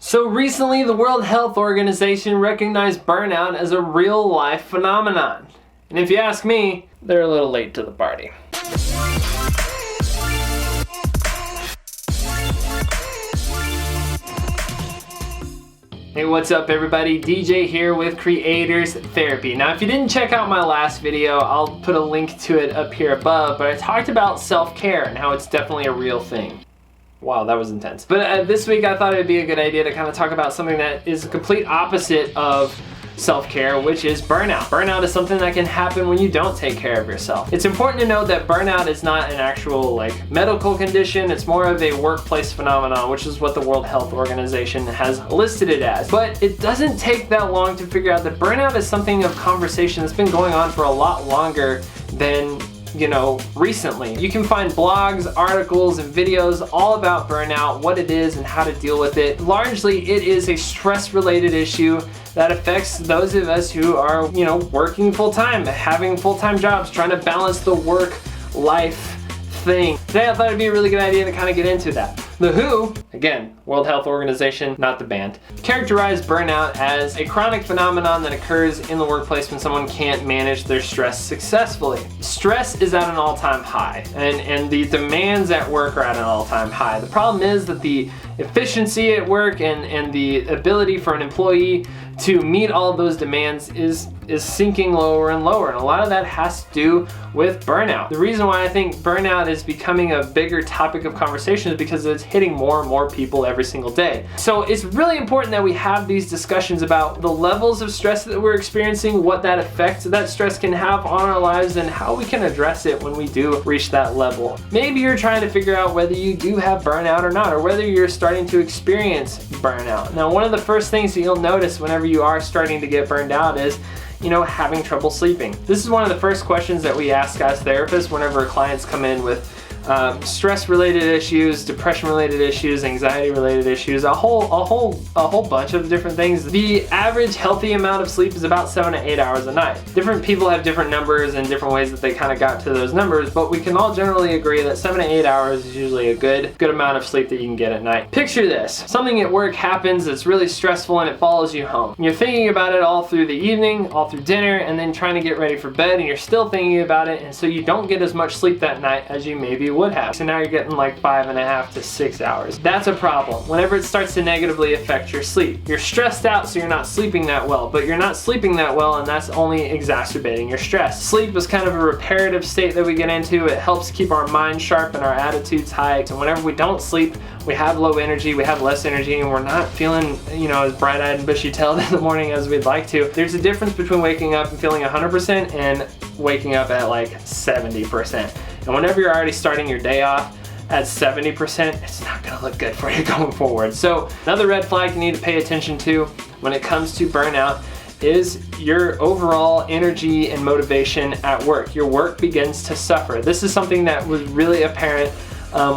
So recently, the World Health Organization recognized burnout as a real-life phenomenon. And if you ask me, they're a little late to the party. Hey, what's up everybody? DJ here with Creators Therapy. Now, if you didn't check out my last video, I'll put a link to it up here above, but I talked about self-care and how it's definitely a real thing. Wow, that was intense. But this week I thought it'd be a good idea to kind of talk about something that is the complete opposite of self-care, which is burnout. Burnout is something that can happen when you don't take care of yourself. It's important to note that burnout is not an actual medical condition. It's more of a workplace phenomenon, which is what the World Health Organization has listed it as. But it doesn't take that long to figure out that burnout is something of conversation that's been going on for a lot longer than recently. You can find blogs, articles, and videos all about burnout, what it is and how to deal with it. Largely, it is a stress-related issue that affects those of us who are, working full-time, having full-time jobs, trying to balance the work-life thing. Today I thought it'd be a really good idea to kind of get into that. The WHO, again, World Health Organization, not the band, characterized burnout as a chronic phenomenon that occurs in the workplace when someone can't manage their stress successfully. Stress is at an all-time high, and the demands at work are at an all-time high. The problem is that the efficiency at work and the ability for an employee to meet all of those demands is sinking lower and lower, and a lot of that has to do with burnout. The reason why I think burnout is becoming a bigger topic of conversation is because it's hitting more and more people every single day. So it's really important that we have these discussions about the levels of stress that we're experiencing, what that effect that stress can have on our lives, and how we can address it when we do reach that level. Maybe you're trying to figure out whether you do have burnout or not, or whether you're starting to experience burnout. Now, one of the first things that you'll notice whenever you are starting to get burned out is having trouble sleeping. This is one of the first questions that we ask as therapists whenever clients come in with stress-related issues, depression-related issues, anxiety-related issues, a whole bunch of different things. The average healthy amount of sleep is about 7 to 8 hours a night. Different people have different numbers and different ways that they kind of got to those numbers, but we can all generally agree that 7 to 8 hours is usually a good amount of sleep that you can get at night. Picture this. Something at work happens that's really stressful and it follows you home. You're thinking about it all through the evening, all through dinner, and then trying to get ready for bed, and you're still thinking about it, and so you don't get as much sleep that night as you maybe would have. So now you're getting 5.5 to 6 hours. That's a problem. Whenever it starts to negatively affect your sleep. You're stressed out, so you're not sleeping that well, but you're not sleeping that well, and that's only exacerbating your stress. Sleep is kind of a reparative state that we get into. It helps keep our mind sharp and our attitudes high. So whenever we don't sleep, we have low energy, we have less energy, and we're not feeling, as bright-eyed and bushy-tailed in the morning as we'd like to. There's a difference between waking up and feeling 100% and waking up at 70%. And whenever you're already starting your day off at 70%, it's not gonna look good for you going forward. So another red flag you need to pay attention to when it comes to burnout is your overall energy and motivation at work. Your work begins to suffer. This is something that was really apparent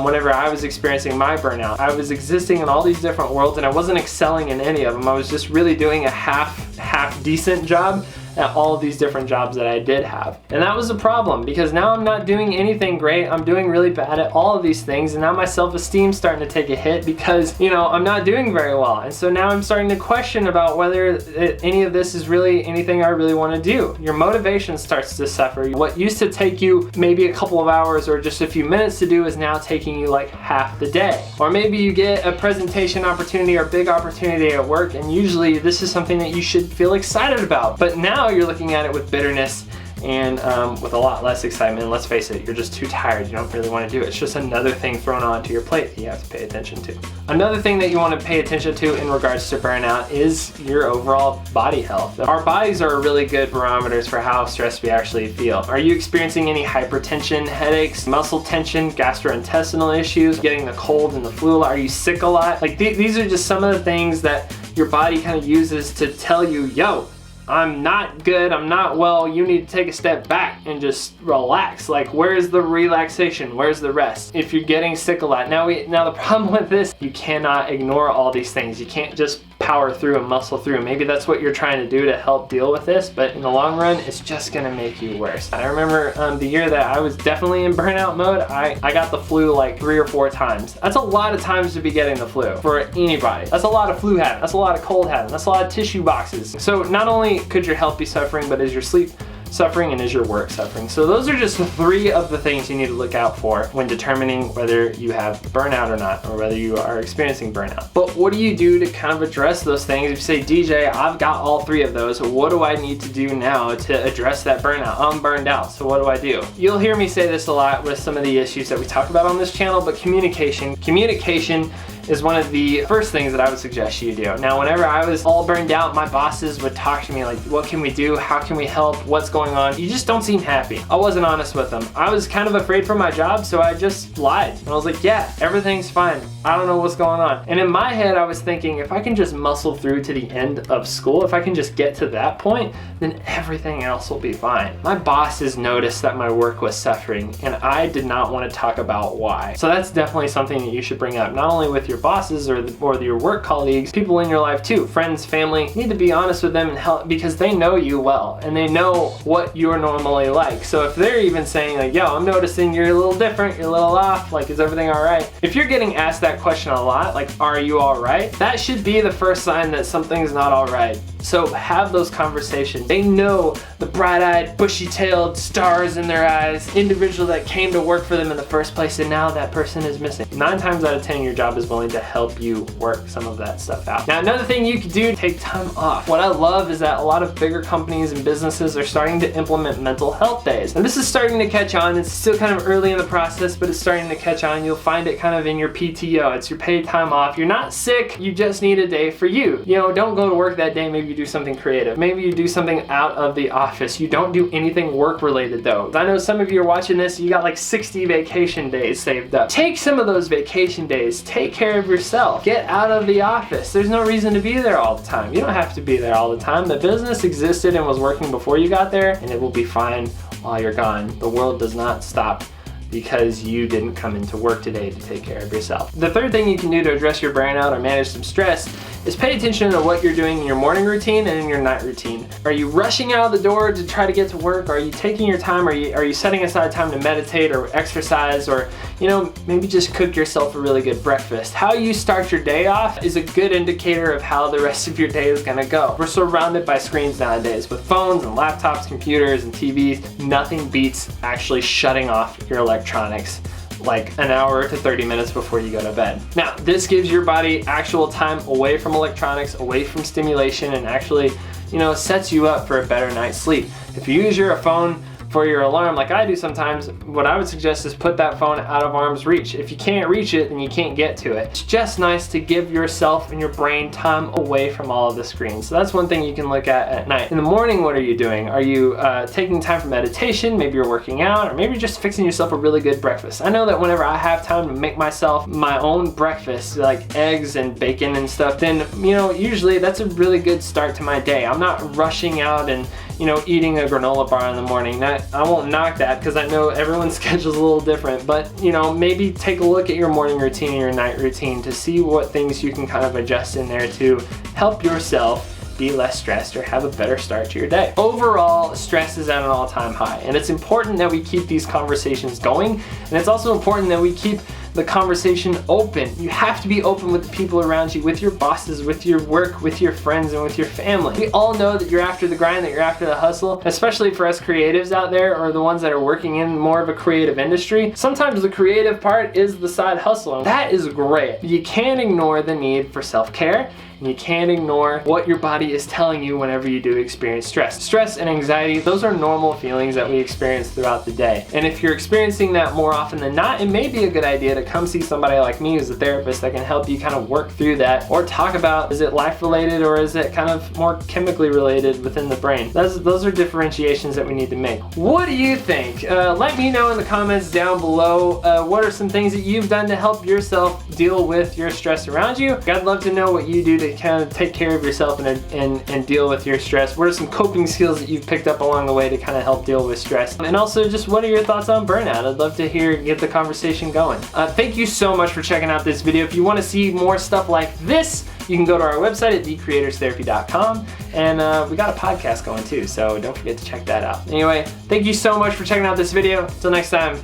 whenever I was experiencing my burnout. I was existing in all these different worlds and I wasn't excelling in any of them. I was just really doing a half decent job at all of these different jobs that I did have. And that was a problem because now I'm not doing anything great. I'm doing really bad at all of these things, and now my self-esteem's starting to take a hit because, I'm not doing very well. And so now I'm starting to question about whether any of this is really anything I really want to do. Your motivation starts to suffer. What used to take you maybe a couple of hours or just a few minutes to do is now taking you half the day. Or maybe you get a presentation opportunity or big opportunity at work, and usually this is something that you should feel excited about. But now you're looking at it with bitterness and with a lot less excitement. And let's face it, you're just too tired. You don't really want to do it. It's just another thing thrown onto your plate that you have to pay attention to. Another thing that you want to pay attention to in regards to burnout is your overall body health. Our bodies are really good barometers for how stressed we actually feel. Are you experiencing any hypertension, headaches, muscle tension, gastrointestinal issues, getting the cold and the flu a lot? Are you sick a lot? These are just some of the things that your body kind of uses to tell you, yo, I'm not good, I'm not well, you need to take a step back and just relax. Where's the relaxation? Where's the rest? If you're getting sick a lot, now the problem with this, you cannot ignore all these things. You can't just power through and muscle through. Maybe that's what you're trying to do to help deal with this, but in the long run, it's just gonna make you worse. I remember the year that I was definitely in burnout mode, I got the flu like 3 or 4 times. That's a lot of times to be getting the flu for anybody. That's a lot of flu having, that's a lot of cold having, that's a lot of tissue boxes. So not only could your health be suffering, but is your sleep suffering and is your work suffering? So those are just 3 of the things you need to look out for when determining whether you have burnout or not, or whether you are experiencing burnout. But what do you do to kind of address those things? If you say, DJ, I've got all 3 of those, what do I need to do now to address that burnout? I'm burned out, so what do I do? You'll hear me say this a lot with some of the issues that we talk about on this channel, but communication is one of the first things that I would suggest you do. Now, whenever I was all burned out, my bosses would talk to me like, what can we do? How can we help? What's going on? You just don't seem happy. I wasn't honest with them. I was kind of afraid for my job, so I just lied. And I was like, yeah, everything's fine. I don't know what's going on. And in my head, I was thinking, if I can just muscle through to the end of school, if I can just get to that point, then everything else will be fine. My bosses noticed that my work was suffering, and I did not want to talk about why. So that's definitely something that you should bring up, not only with your bosses or your work colleagues, people in your life too, friends, family. You need to be honest with them and help, because they know you well and they know what you're normally like. So if they're even saying like, yo, I'm noticing you're a little different, you're a little off, like, is everything all right? If you're getting asked that question a lot, like, are you all right? That should be the first sign that something's not all right. So have those conversations. They know the bright-eyed, bushy-tailed stars in their eyes, individual that came to work for them in the first place, and now that person is missing. 9 times out of 10, your job is willing to help you work some of that stuff out. Now, another thing you could do, take time off. What I love is that a lot of bigger companies and businesses are starting to implement mental health days. And this is starting to catch on. It's still kind of early in the process, but it's starting to catch on. You'll find it kind of in your PTO. It's your paid time off. You're not sick, you just need a day for you. You know, don't go to work that day, maybe you do something creative. Maybe you do something out of the office. You don't do anything work related though. I know some of you are watching this, you got like 60 vacation days saved up. Take some of those vacation days, take care of yourself, get out of the office. There's no reason to be there all the time. You don't have to be there all the time. The business existed and was working before you got there, and it will be fine while you're gone. The world does not stop because you didn't come into work today to take care of yourself. The third thing you can do to address your burnout or manage some stress is pay attention to what you're doing in your morning routine and in your night routine. Are you rushing out of the door to try to get to work? Are you taking your time? Are you setting aside time to meditate or exercise, or, you know, maybe just cook yourself a really good breakfast? How you start your day off is a good indicator of how the rest of your day is gonna go. We're surrounded by screens nowadays with phones and laptops, computers and TVs. Nothing beats actually shutting off your electronics like an hour to 30 minutes before you go to bed. Now, this gives your body actual time away from electronics, away from stimulation, and actually, you know, sets you up for a better night's sleep. If you use your phone for your alarm like I do sometimes, what I would suggest is put that phone out of arm's reach. If you can't reach it, then you can't get to it. It's just nice to give yourself and your brain time away from all of the screens. So that's one thing you can look at night. In the morning, what are you doing? Are you taking time for meditation? Maybe you're working out, or maybe you're just fixing yourself a really good breakfast. I know that whenever I have time to make myself my own breakfast, like eggs and bacon and stuff, then, you know, usually that's a really good start to my day. I'm not rushing out and, you know, eating a granola bar in the morning. I won't knock that, because I know everyone's schedule's a little different, but, you know, maybe take a look at your morning routine and your night routine to see what things you can kind of adjust in there to help yourself be less stressed or have a better start to your day. Overall, stress is at an all-time high, and it's important that we keep these conversations going, and it's also important that we keep the conversation open. You have to be open with the people around you, with your bosses, with your work, with your friends, and with your family. We all know that you're after the grind, that you're after the hustle, especially for us creatives out there, or the ones that are working in more of a creative industry. Sometimes the creative part is the side hustle, and that is great. You can't ignore the need for self-care, and you can't ignore what your body is telling you whenever you do experience stress. Stress and anxiety, those are normal feelings that we experience throughout the day. And if you're experiencing that more often than not, it may be a good idea to come see somebody like me who's a therapist that can help you kind of work through that, or talk about, is it life related or is it kind of more chemically related within the brain? Those are differentiations that we need to make. What do you think? Let me know in the comments down below. What are some things that you've done to help yourself deal with your stress around you? I'd love to know what you do to to kind of take care of yourself and deal with your stress? What are some coping skills that you've picked up along the way to kind of help deal with stress? And also, just what are your thoughts on burnout? I'd love to get the conversation going. Thank you so much for checking out this video. If you want to see more stuff like this, you can go to our website at thecreatorstherapy.com, and we got a podcast going too, so don't forget to check that out. Anyway, thank you so much for checking out this video. Until next time,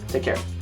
take care.